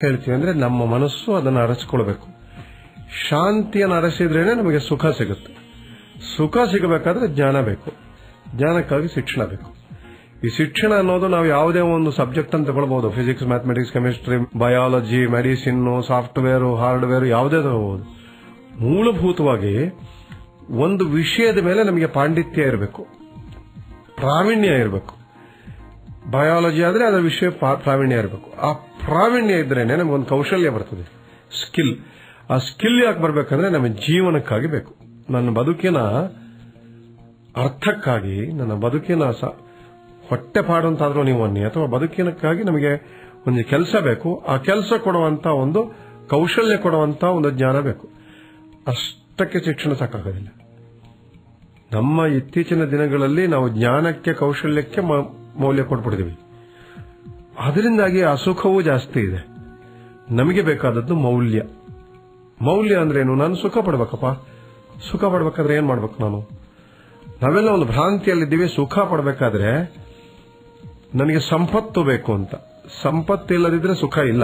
ಹೇಳ್ತೀವಿ ಅಂದ್ರೆ ನಮ್ಮ ಮನಸ್ಸು ಅದನ್ನು ಅರಚಿಕೊಳ್ಬೇಕು. ಶಾಂತಿಯನ್ನು ಅರಸಿದ್ರೇನೆ ನಮಗೆ ಸುಖ ಸಿಗುತ್ತೆ. ಸುಖ ಸಿಗಬೇಕಾದ್ರೆ ಜ್ಞಾನ ಬೇಕು. ಜ್ಞಾನಕ್ಕಾಗಿ ಶಿಕ್ಷಣ ಬೇಕು. ಈ ಶಿಕ್ಷಣ ಅನ್ನೋದು ನಾವು ಯಾವುದೇ ಒಂದು ಸಬ್ಜೆಕ್ಟ್ ಅಂತ ತಗೊಳ್ಬಹುದು. Physics, mathematics, chemistry, biology, medicine, software, hardware, ಯಾವುದೇ ತಗೋಬಹುದು. ಮೂಲಭೂತವಾಗಿ ಒಂದು ವಿಷಯದ ಮೇಲೆ ನಮಗೆ ಪಾಂಡಿತ್ಯ ಇರಬೇಕು, ಪ್ರಾವೀಣ್ಯ ಇರಬೇಕು. ಬಯಾಲಜಿ ಆದ್ರೆ ಅದರ ವಿಷಯ ಪ್ರಾವೀಣ್ಯ ಇರಬೇಕು. ಆ ಪ್ರಾವೀಣ್ಯ ಇದ್ರೇನೆ ನಮಗೊಂದು ಕೌಶಲ್ಯ ಬರ್ತದೆ, ಸ್ಕಿಲ್. ಆ ಸ್ಕಿಲ್ ಯಾಕೆ ಬರಬೇಕಂದ್ರೆ ನಮ್ಮ ಜೀವನಕ್ಕಾಗಿ ಬೇಕು. ನನ್ನ ಬದುಕಿನ ಅರ್ಥಕ್ಕಾಗಿ, ನನ್ನ ಬದುಕಿನ ಹೊಟ್ಟೆ ಪಾಡುವಂತಾದ್ರೂ ನೀವು ಅನ್ನಿ, ಅಥವಾ ಬದುಕಿನಕ್ಕಾಗಿ ನಮಗೆ ಒಂದು ಕೆಲಸ ಬೇಕು. ಆ ಕೆಲಸ ಕೊಡುವಂತ ಒಂದು ಕೌಶಲ್ಯ ಕೊಡುವಂತ ಒಂದು ಜ್ಞಾನ ಬೇಕು. ಅಷ್ಟಕ್ಕೆ ಶಿಕ್ಷಣ ಸಾಕಾಗೋದಿಲ್ಲ. ನಮ್ಮ ಇತ್ತೀಚಿನ ದಿನಗಳಲ್ಲಿ ನಾವು ಜ್ಞಾನಕ್ಕೆ, ಕೌಶಲ್ಯಕ್ಕೆ ಮೌಲ್ಯ ಕೊಟ್ಬಿಡ್ತೀವಿ. ಅದರಿಂದಾಗಿ ಅಸುಖವೂ ಜಾಸ್ತಿ ಇದೆ. ನಮಗೆ ಬೇಕಾದದ್ದು ಮೌಲ್ಯ. ಮೌಲ್ಯ ಅಂದ್ರೇನು? ನಾನು ಸುಖ ಪಡ್ಬೇಕಪ್ಪ. ಸುಖ ಪಡ್ಬೇಕಾದ್ರೆ ಏನ್ ಮಾಡ್ಬೇಕು? ನಾವೆಲ್ಲ ಒಂದು ಭ್ರಾಂತಿಯಲ್ಲಿದ್ದೀವಿ. ಸುಖ ಪಡ್ಬೇಕಾದ್ರೆ ನನಗೆ ಸಂಪತ್ತು ಬೇಕು ಅಂತ. ಸಂಪತ್ತು ಇಲ್ಲದಿದ್ರೆ ಸುಖ ಇಲ್ಲ.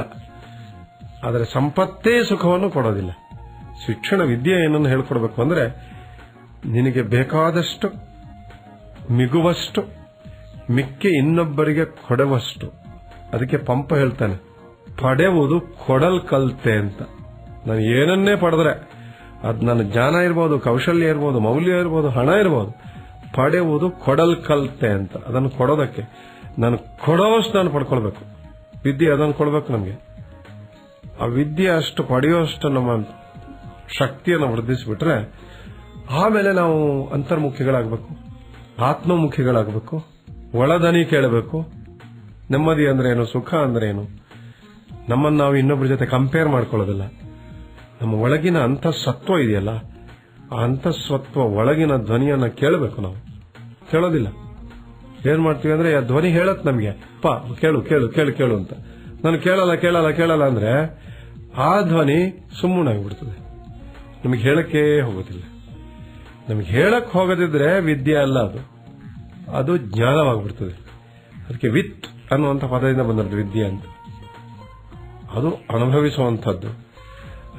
ಆದರೆ ಸಂಪತ್ತೇ ಸುಖವನ್ನು ಕೊಡೋದಿಲ್ಲ. ಶಿಕ್ಷಣ, ವಿದ್ಯೆ ಏನನ್ನು ಹೇಳ್ಕೊಡ್ಬೇಕು ಅಂದ್ರೆ ನಿನಗೆ ಬೇಕಾದಷ್ಟು, ಮಿಗುವಷ್ಟು, ಮಿಕ್ಕಿ ಇನ್ನೊಬ್ಬರಿಗೆ ಕೊಡುವಷ್ಟು. ಅದಕ್ಕೆ ಪಂಪ ಹೇಳ್ತಾನೆ, ಪಡೆಯುವುದು ಕೊಡಲ್ ಕಲ್ತೆ ಅಂತ. ನಾನು ಏನನ್ನೇ ಪಡೆದ್ರೆ ಅದು ನನ್ನ ಜ್ಞಾನ ಇರ್ಬೋದು, ಕೌಶಲ್ಯ ಇರ್ಬೋದು, ಮೌಲ್ಯ ಇರ್ಬೋದು, ಹಣ ಇರ್ಬೋದು, ಪಡೆಯುವುದು ಕೊಡಲ್ ಕಲ್ತೆ ಅಂತ. ಅದನ್ನು ಕೊಡೋದಕ್ಕೆ ನಾನು ಕೊಡೋವಷ್ಟು ನಾನು ಪಡ್ಕೊಳ್ಬೇಕು. ವಿದ್ಯೆ ಅದನ್ನು ಕೊಡ್ಬೇಕು ನಮಗೆ. ಆ ವಿದ್ಯೆ ಅಷ್ಟು ಪಡೆಯುವಷ್ಟು ನಮ್ಮ ಶಕ್ತಿಯನ್ನು ವೃದ್ಧಿಸಿಬಿಟ್ರೆ ಆಮೇಲೆ ನಾವು ಅಂತರ್ಮುಖಿಗಳಾಗಬೇಕು, ಆತ್ಮಮುಖಿಗಳಾಗಬೇಕು, ಒಳದನಿ ಕೇಳಬೇಕು. ನೆಮ್ಮದಿ ಅಂದ್ರೆ ಏನು, ಸುಖ ಅಂದ್ರೆ ಏನು, ನಮ್ಮನ್ನು ನಾವು ಇನ್ನೊಬ್ಬರ ಜೊತೆ ಕಂಪೇರ್ ಮಾಡ್ಕೊಳ್ಳೋದಿಲ್ಲ. ನಮ್ಮ ಒಳಗಿನ ಅಂತಃಸತ್ವ ಇದೆಯಲ್ಲ, ಆ ಅಂತಃಸತ್ವ ಒಳಗಿನ ಧ್ವನಿಯನ್ನ ಕೇಳಬೇಕು. ನಾವು ಕೇಳೋದಿಲ್ಲ. ಏನ್ ಮಾಡ್ತೀವಿ ಅಂದ್ರೆ ಆ ಧ್ವನಿ ಹೇಳತ್ ನಮಗೆ, ಪಾ ಕೇಳು ಕೇಳು ಕೇಳು ಕೇಳು ಅಂತ. ನಾನು ಕೇಳಲ್ಲ ಕೇಳಲ್ಲ ಕೇಳಲ್ಲ ಅಂದ್ರೆ ಆ ಧ್ವನಿ ಸುಮ್ಮನಾಗ್ಬಿಡ್ತದೆ. ನಮಗೆ ಹೇಳಕ್ಕೆ ಹೋಗೋದಿಲ್ಲ. ನಮಗೆ ಹೇಳಕ್ ಹೋಗದಿದ್ರೆ ವಿದ್ಯೆ ಅಲ್ಲ, ಅದು ಜ್ಞಾನವಾಗ್ಬಿಡ್ತದೆ. ಅದಕ್ಕೆ ವಿತ್ ಅನ್ನುವಂಥ ಪದದಿಂದ ಬಂದದ್ದು ವಿದ್ಯೆ ಅಂತ. ಅದು ಅನುಭವಿಸುವಂಥದ್ದು.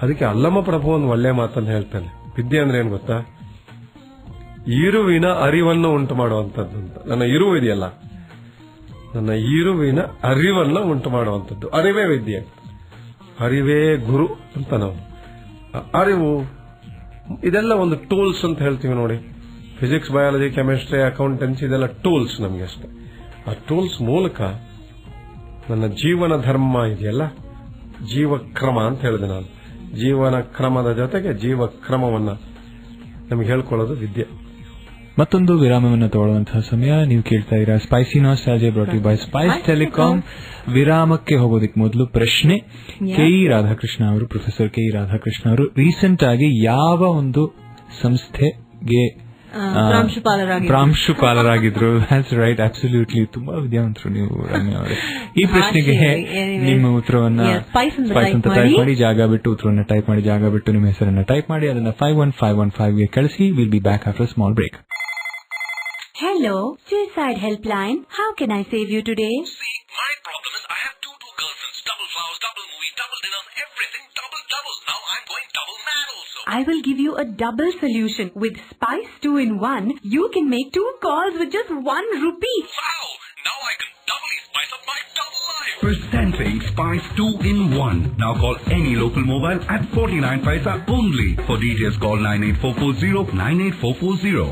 ಅದಕ್ಕೆ ಅಲ್ಲಮ್ಮ ಪ್ರಭು ಒಂದು ಒಳ್ಳೆ ಮಾತನ್ನು ಹೇಳ್ತಾನೆ. ವಿದ್ಯೆ ಅಂದ್ರೆ ಏನು ಗೊತ್ತಾ? ಇರುವಿನ ಅರಿವನ್ನು ಉಂಟು ಮಾಡುವಂಥದ್ದು ಅಂತ. ನನ್ನ ಇರುವು ಇದೆಯಲ್ಲ, ನನ್ನ ಇರುವಿನ ಅರಿವನ್ನು ಉಂಟು ಮಾಡುವಂಥದ್ದು ಅರಿವೇ ವಿದ್ಯೆ. ಅರಿವೇ ಗುರು ಅಂತ. ನಾವು ಅರಿವು ಇದೆಲ್ಲ ಒಂದು ಟೂಲ್ಸ್ ಅಂತ ಹೇಳ್ತೀವಿ ನೋಡಿ. ಫಿಸಿಕ್ಸ್, ಬಯಾಲಜಿ, ಕೆಮಿಸ್ಟ್ರಿ, ಅಕೌಂಟೆನ್ಸಿ ಇದೆಲ್ಲ ಟೂಲ್ಸ್ ನಮಗೆ ಅಷ್ಟೇ. ಆ ಟೂಲ್ಸ್ ಮೂಲಕ ನನ್ನ ಜೀವನ ಧರ್ಮ ಇದೆಯಲ್ಲ, ಜೀವಕ್ರಮ ಅಂತ ಹೇಳಿದೆ ನಾನು. ಜೀವನ ಕ್ರಮದ ಜೊತೆಗೆ ಜೀವಕ್ರಮವನ್ನ ನಮಗೆ ಹೇಳ್ಕೊಳ್ಳೋದು ವಿದ್ಯೆ. ಮತ್ತೊಂದು ವಿರಾಮವನ್ನು ತಗೊಳ್ಳುವಂತಹ ಸಮಯ. ನೀವು ಕೇಳ್ತಾ ಇದ್ದೀರಾ spicy nostalgia brought you by Spice Telecom. ವಿರಾಮಕ್ಕೆ ಹೋಗೋದಕ್ಕೆ ಮೊದಲು ಪ್ರಶ್ನೆ. ಕೆಇ ರಾಧಾಕೃಷ್ಣ ಅವರು, ಪ್ರೊಫೆಸರ್ ಕೆಇ ರಾಧಾಕೃಷ್ಣ ಅವರು ರೀಸೆಂಟ್ ಆಗಿ ಯಾವ ಒಂದು ಸಂಸ್ಥೆಗೆ ಪ್ರಾಂಶುಪಾಲರಾಗಿದ್ರು? That's right, absolutely. ತುಂಬಾ ವಿದ್ಯಾವಂತರು ನೀವು ರಮ್ಯಾ ಅವರೇ. ಈ ಪ್ರಶ್ನೆಗೆ ನಿಮ್ಮ ಉತ್ತರವನ್ನ ಸ್ಪೈಸ್ ಅಂತ ಟೈಪ್ ಮಾಡಿ, ಜಾಗ ಬಿಟ್ಟು ಉತ್ತರವನ್ನ ಟೈಪ್ ಮಾಡಿ, ಜಾಗ ಬಿಟ್ಟು ನಿಮ್ಮ ಹೆಸರನ್ನ ಟೈಪ್ ಮಾಡಿ, ಅದನ್ನ 51515 ಗೆ ಕಳಿಸಿ. Will be back after small break. Hello, Suicide Helpline. How can I save you today? See, my problem is I have two girlfriends, double flowers, double movie, double dinners, everything double. Now I'm going double mad also. I will give you a double solution. With Spice 2-in-1, you can make 2 calls with just 1 rupee. Wow! Now I can doubly spice up my double life. Presenting Spice 2-in-1. Now call any local mobile at 49 paisa only. For details call 98440 98440.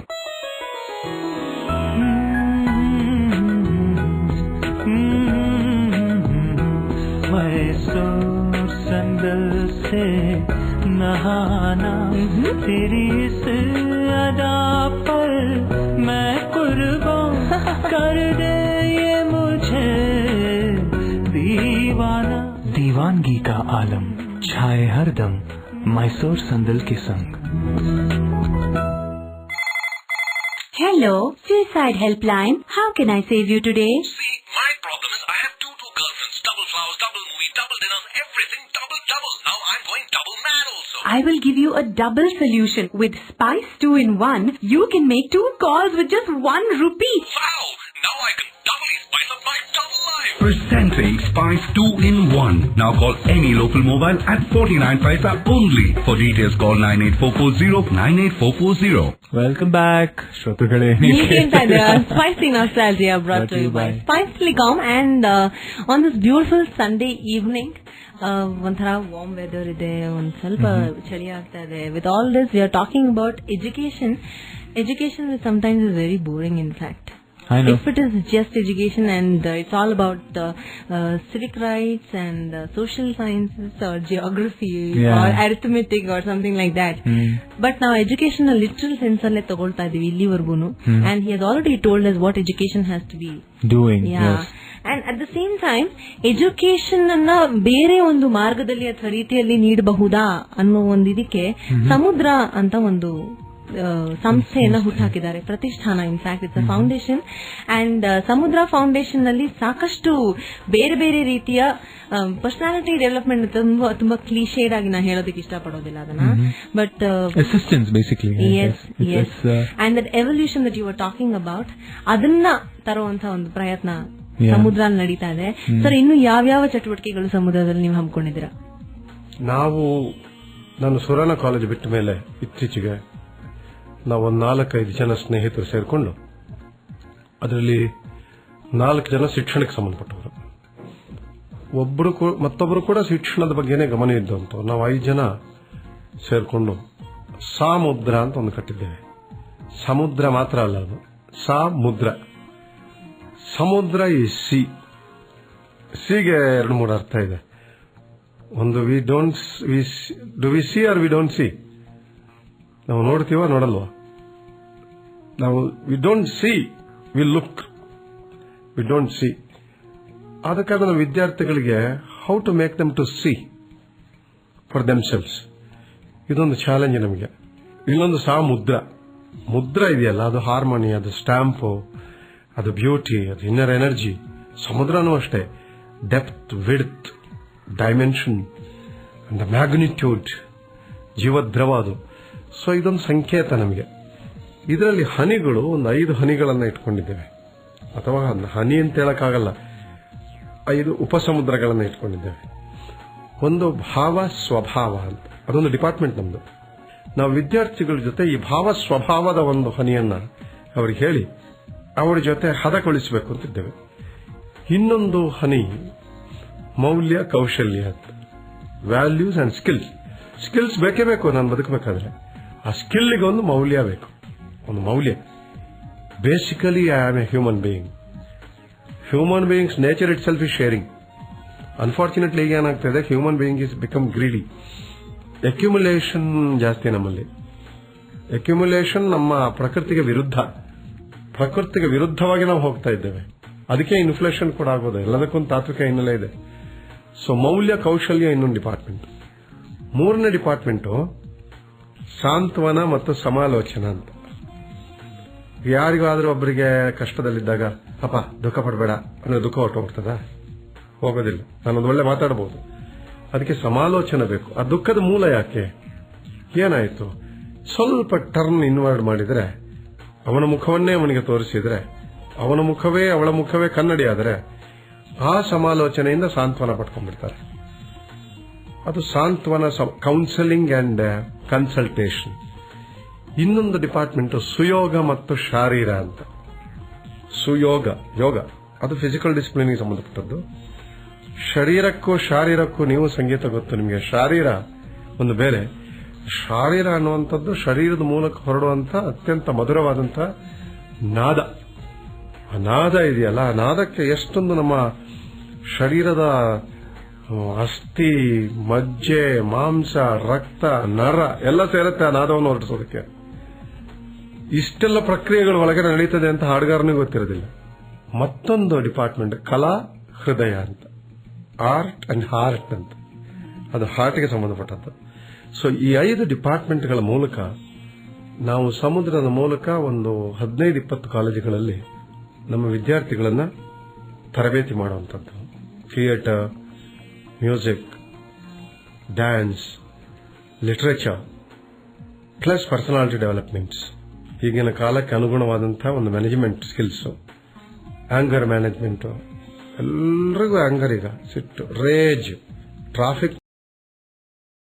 संदल से नहाना तेरी इस अदा पर मैं कुर्बान कर दे ये मुझे दीवाना. दीवानगी का आलम छाए हरदम मैसूर संदल के संग. Hello, Suicide Helpline. How can I save you today? See, my problem is I have two girlfriends, double flowers, double movie, double dinners, everything double. Now I'm going double mad also. I will give you a double solution. With Spice 2-in-1, you can make 2 calls with just 1 rupee. Wow! Now I can doubly spice up my double life. Presenting Spice 2-in-1. Now call any local mobile at 49 paisa only. For details call 98440 welcome back ಶ್ರೋತೃಗಳೇ. ನೀವು ಕೇಳ್ತಾ ಇದ್ದೀರಾ spicy nostalgia brought to you by Spice Telecom and on this beautiful Sunday evening ಒಂಥರ warm weather ಇದೆ, ಒಂದ್ ಸ್ವಲ್ಪ ಚಳಿ ಆಗ್ತಾ ಇದೆ. With all this we are talking about education. Education sometimes is very boring, in fact. I know. If it is just education and it's all about civic rights and social sciences or geography or arithmetic or something like that. But now education a literal sense alle tagolta idivi illivargunu, and he has already told us what education has to be doing. Yes. And at the same time, education ಅನ್ನ ಬೇರೆ ಒಂದು ಮಾರ್ಗದಲ್ಲಿ ಅಥವಾ ರೀತಿಯಲ್ಲಿ ನೀಡಬಹುದಾ ಅನ್ನೋ ಒಂದು ಇದಕ್ಕೆ ಸಮುದ್ರ ಅಂತ ಒಂದು ಸಂಸ್ಥೆಯನ್ನ ಹುಟ್ಟಾಕಿದ್ದಾರೆ, ಪ್ರತಿಷ್ಠಾನ. In fact it's a foundation and ಸಮುದ್ರ ಫೌಂಡೇಶನ್ ನಲ್ಲಿ ಸಾಕಷ್ಟು ಬೇರೆ ಬೇರೆ ರೀತಿಯ ಪರ್ಸನಾಲಿಟಿ ಡೆವಲಪ್ಮೆಂಟ್, ತುಂಬಾ ಕ್ಲೀಶೇಡ್ ಆಗಿ ನಾನು ಹೇಳೋದಕ್ಕೆ ಇಷ್ಟಪಡೋದಿಲ್ಲ ಅದನ್ನ, but assistance basically. yes and that evolution that you were talking about, ಅದನ್ನ ತರುವಂತ ಒಂದು ಪ್ರಯತ್ನ ಸಮುದ್ರ ನಡೀತಾ ಇದೆ. ಸರ್, ಇನ್ನು ಯಾವ್ಯಾವ ಚಟುವಟಿಕೆಗಳು ಸಮುದ್ರದಲ್ಲಿ ನೀವು ಹಮ್ಮಿಕೊಂಡಿದ್ದೀರಾ? ನಾನು ಸುರಾನ ಕಾಲೇಜ್ ಬಿಟ್ಟ ಮೇಲೆ ಇತ್ತೀಚೆಗೆ ನಾವು ಒಂದು 4-5 ಜನ ಸ್ನೇಹಿತರು ಸೇರಿಕೊಂಡು ಅದರಲ್ಲಿ 4 ಜನ ಶಿಕ್ಷಣಕ್ಕೆ ಸಂಬಂಧಪಟ್ಟವರು, ಮತ್ತೊಬ್ಬರು ಕೂಡ ಶಿಕ್ಷಣದ ಬಗ್ಗೆನೇ ಗಮನ ಇದ್ದಂತ ನಾವು 5 ಜನ ಸೇರಿಕೊಂಡು ಸಾಮುದ್ರ ಅಂತ ಒಂದು ಕಟ್ಟಿದ್ದೇವೆ. ಸಮುದ್ರ ಮಾತ್ರ ಅಲ್ಲ, ಅದು ಸಾಮುದ್ರ. ಸಮುದ್ರ ಈ ಸಿಗೆ 2-3 ಅರ್ಥ ಇದೆ. ಒಂದು do we see or we don't see, ನಾವು ನೋಡ್ತೀವ ನೋಡಲ್ವಾ? ನಾವು we don't see, we look, we don't see. ಅದಕ್ಕಾಗಿ ನಾವು ವಿದ್ಯಾರ್ಥಿಗಳಿಗೆ how to make them to see for themselves, ಇದೊಂದು ಚಾಲೆಂಜ್ ನಮಗೆ. ಇನ್ನೊಂದು ಮುದ್ರ ಇದೆಯಲ್ಲ, ಅದು ಹಾರ್ಮೋನಿ, ಅದು ಸ್ಟ್ಯಾಂಪು, ಅದು ಬ್ಯೂಟಿ, ಅದು ಇನ್ನರ್ ಎನರ್ಜಿ. ಸಮುದ್ರನೂ ಅಷ್ಟೇ, depth, width, dimension and magnitude, ಜೀವದ್ರವ ಅದು. ಸೊ ಇದೊಂದು ಸಂಕೇತ ನಮಗೆ. ಇದರಲ್ಲಿ ಹನಿಗಳು ಒಂದು 5 ಹನಿಗಳನ್ನು ಇಟ್ಕೊಂಡಿದ್ದೇವೆ, ಅಥವಾ ಹನಿ ಅಂತ ಹೇಳಕ್ಕಾಗಲ್ಲ, 5 ಉಪಸಮುದ್ರಗಳನ್ನು ಇಟ್ಕೊಂಡಿದ್ದೇವೆ. ಒಂದು ಭಾವ ಸ್ವಭಾವ ಅಂತ, ಅದೊಂದು ಡಿಪಾರ್ಟ್ಮೆಂಟ್ ನಮ್ದು. ನಾವು ವಿದ್ಯಾರ್ಥಿಗಳ ಜೊತೆ ಈ ಭಾವ ಸ್ವಭಾವದ ಒಂದು ಹನಿಯನ್ನ ಅವ್ರಿಗೆ ಹೇಳಿ ಅವರ ಜೊತೆ ಹದಗೊಳಿಸಬೇಕು ಅಂತಿದ್ದೇವೆ. ಇನ್ನೊಂದು ಹನಿ ಮೌಲ್ಯ ಕೌಶಲ್ಯ ಅಂತ, ವ್ಯಾಲ್ಯೂಸ್ ಅಂಡ್ ಸ್ಕಿಲ್ಸ್ ಬೇಕೇ ಬೇಕು ನಾನು ಬದುಕಬೇಕಾದ್ರೆ. ಆ ಸ್ಕಿಲ್ಗೆ ಒಂದು ಮೌಲ್ಯ ಬೇಕು, ಒಂದು ಮೌಲ್ಯ. Basically I am a human being. Human beings nature itself is sharing. Unfortunately ಈಗ ಏನಾಗ್ತಾ human being is become greedy. Accumulation ಜಾಸ್ತಿ ನಮ್ಮಲ್ಲಿ. ಅಕ್ಯುಮುಲೇಷನ್ ನಮ್ಮ ಪ್ರಕೃತಿಗೆ ವಿರುದ್ಧವಾಗಿ ನಾವು ಹೋಗ್ತಾ ಇದ್ದೇವೆ. ಅದಕ್ಕೆ ಇನ್ಫ್ಲೇಷನ್ ಕೂಡ ಆಗೋದು, ಎಲ್ಲದಕ್ಕೊಂದು ತಾತ್ವಿಕ ಹಿನ್ನೆಲೆ ಇದೆ. ಸೊ ಮೌಲ್ಯ ಕೌಶಲ್ಯ ಇನ್ನೊಂದು ಡಿಪಾರ್ಟ್ಮೆಂಟ್. 3ನೇ ಡಿಪಾರ್ಟ್ಮೆಂಟು ಸಾಂತ್ವನ ಮತ್ತು ಸಮಾಲೋಚನಾ ಅಂತ. ಯಾರಿಗಾದ್ರೂ ಒಬ್ಬರಿಗೆ ಕಷ್ಟದಲ್ಲಿದ್ದಾಗ ಅಪ್ಪ ದುಃಖ ಪಡಬೇಡ ಅಂದ್ರೆ ದುಃಖ ಹೊರಟೋಗ್ತದ? ಹೋಗೋದಿಲ್ಲ. ನಾನೊಂದು ಒಳ್ಳೆ ಮಾತಾಡಬಹುದು. ಅದಕ್ಕೆ ಸಮಾಲೋಚನೆ ಬೇಕು. ಆ ದುಃಖದ ಮೂಲ ಯಾಕೆ, ಏನಾಯ್ತು, ಸ್ವಲ್ಪ ಟರ್ನ್ ಇನ್ವರ್ಡ್ ಮಾಡಿದ್ರೆ, ಅವನ ಮುಖವನ್ನೇ ಅವನಿಗೆ ತೋರಿಸಿದ್ರೆ, ಅವನ ಮುಖವೇ ಅವಳ ಮುಖವೇ ಕನ್ನಡಿ ಆದರೆ ಆ ಸಮಾಲೋಚನೆಯಿಂದ ಸಾಂತ್ವನ ಪಡ್ಕೊಂಡ್ಬಿಡ್ತಾರೆ. ಅದು ಸಾಂತ್ವನ ಕೌನ್ಸೆಲಿಂಗ್ ಅಂಡ್ ಕನ್ಸಲ್ಟೇಷನ್. ಇನ್ನೊಂದು ಡಿಪಾರ್ಟ್ಮೆಂಟ್ ಸುಯೋಗ ಮತ್ತು ಶಾರೀರ ಅಂತ. ಯೋಗ ಅದು ಫಿಸಿಕಲ್ ಡಿಸಿಪ್ಲಿನ್ಗೆ ಸಂಬಂಧಪಟ್ಟದ್ದು. ಶಾರೀರಕ್ಕೂ ನೀವು ಸಂಗೀತ ಗೊತ್ತು ನಿಮಗೆ. ಶಾರೀರ ಒಂದು ಬೇರೆ. ಶಾರೀರ ಅನ್ನುವಂಥದ್ದು ಶರೀರದ ಮೂಲಕ ಹೊರಡುವಂತ ಅತ್ಯಂತ ಮಧುರವಾದಂತ ನಾದ. ಆ ನಾದ ಇದೆಯಲ್ಲ, ಆ ನಾದಕ್ಕೆ ಎಷ್ಟೊಂದು ನಮ್ಮ ಶರೀರದ ಅಸ್ಥಿ, ಮಜ್ಜೆ, ಮಾಂಸ, ರಕ್ತ, ನರ ಎಲ್ಲ ಸೇರುತ್ತೆ ಆ ನಾದವನ್ನು ಹೊರಡಿಸೋದಕ್ಕೆ. ಇಷ್ಟೆಲ್ಲ ಪ್ರಕ್ರಿಯೆಗಳು ಒಳಗಡೆ ನಡೀತದೆ ಅಂತ ಹಾಡುಗಾರನಿಗೆ ಗೊತ್ತಿರೋದಿಲ್ಲ. ಮತ್ತೊಂದು ಡಿಪಾರ್ಟ್ಮೆಂಟ್ ಕಲಾ ಹೃದಯ ಅಂತ, ಆರ್ಟ್ ಅಂಡ್ ಹಾರ್ಟ್ ಅಂತ, ಅದು ಹಾರ್ಟ್ಗೆ ಸಂಬಂಧಪಟ್ಟದ್ದು. ಸೊ ಈ 5 ಡಿಪಾರ್ಟ್ಮೆಂಟ್ಗಳ ಮೂಲಕ ನಾವು ಸಮುದ್ರದ ಮೂಲಕ ಒಂದು 15-20 ಕಾಲೇಜುಗಳಲ್ಲಿ ನಮ್ಮ ವಿದ್ಯಾರ್ಥಿಗಳನ್ನ ತರಬೇತಿ ಮಾಡುವಂಥದ್ದು. Theatre, music, dance, literature plus personality developments. ಈಗಿನ ಕಾಲಕ್ಕೆ ಅನುಗುಣವಾದಂತಹ ಒಂದು ಮ್ಯಾನೇಜ್ಮೆಂಟ್ ಸ್ಕಿಲ್ಸ್, ಆಂಗರ್ ಮ್ಯಾನೇಜ್ಮೆಂಟ್, ಎಲ್ರಿಗೂ ಆಂಗರ್ ಈಗ ಸಿಟ್ಟು, ರೇಜ್, ಟ್ರಾಫಿಕ್